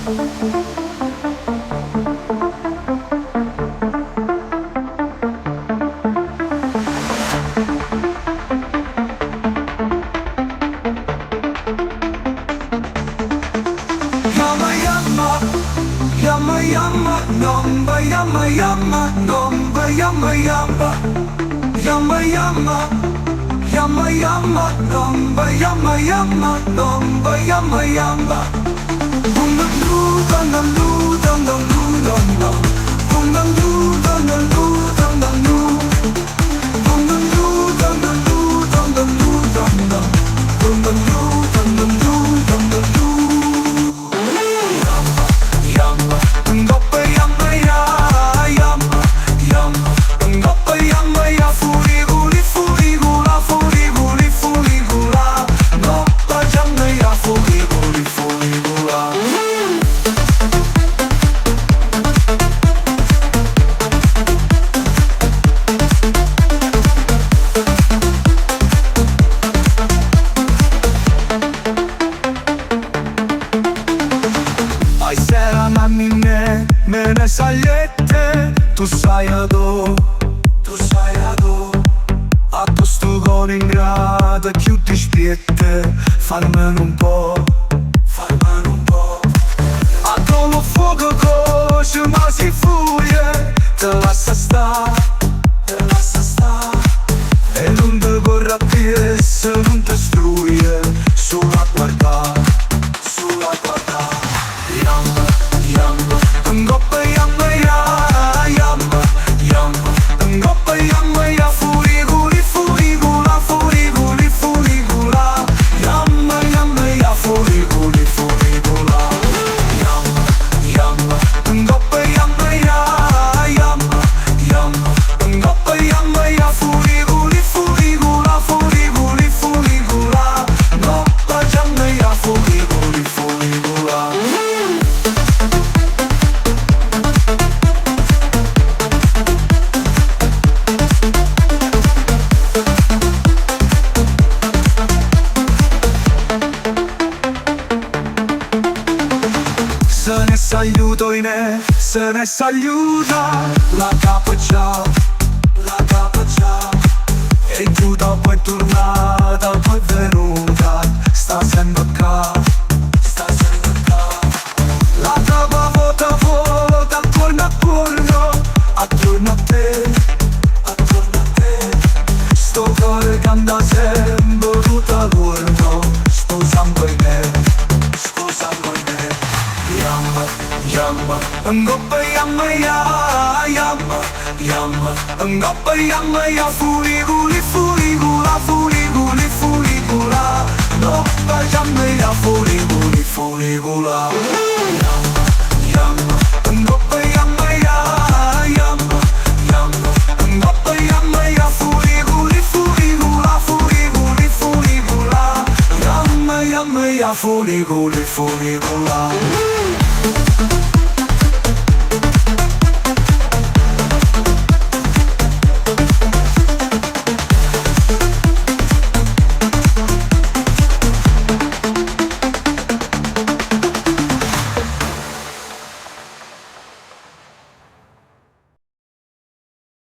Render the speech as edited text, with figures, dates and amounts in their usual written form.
Yama yama nomba yama yama nomba yama yama yama yama yama yama nomba yama yama nomba yama yama bundan lu dandan lu dandan lu dandan bundan lu dandan lu dandan lu bundan lu dandan lu dandan lu dandan bundan lu dandan lu dandan lu Ngoppa yamma ya yamma yamma Ngoppa yamma ya furiguli furigula furiguli furigula Ngoppa yamma ya furiguli furigula Ai sera mammine me ne sagliette tu sai ado a questo con in grado più ti spiette fammene un po' a trovo fuoco così ma si fuie te lascia sta e non te vorrà più se non ti struie sulla guarda Yamma, yamma, ngoppa yamma ya yamma, yamma, ngoppa yamma ya furiguli furigula furiguli furigula Yamma, yamma ya furiguli furigula Yamma, yamma, ngoppa yamma ya yamma, yamma, ngoppa yamma ya furiguli furigula furiguli furigula Ngoppa yamma ya furiguli furigula Se ne saluto in se ne saluta la capaccia e giù dopo è tornata, poi è venuta, sta sempre qua la trova volta, attorno a te sto cuore canta sempre tutta l'urno, sto sangue in me Yamma, yamma, ngoppa yamma ya yamma, yamma, ngoppa yamma ya furiguli furigula furiguli furigula Ngoppa yamma ya furiguli furigula Yamma, yamma, ngoppa yamma ya yamma, yamma, ngoppa yamma ya furiguli furigula furiguli furigula Yamma, yamma ya furiguli furigula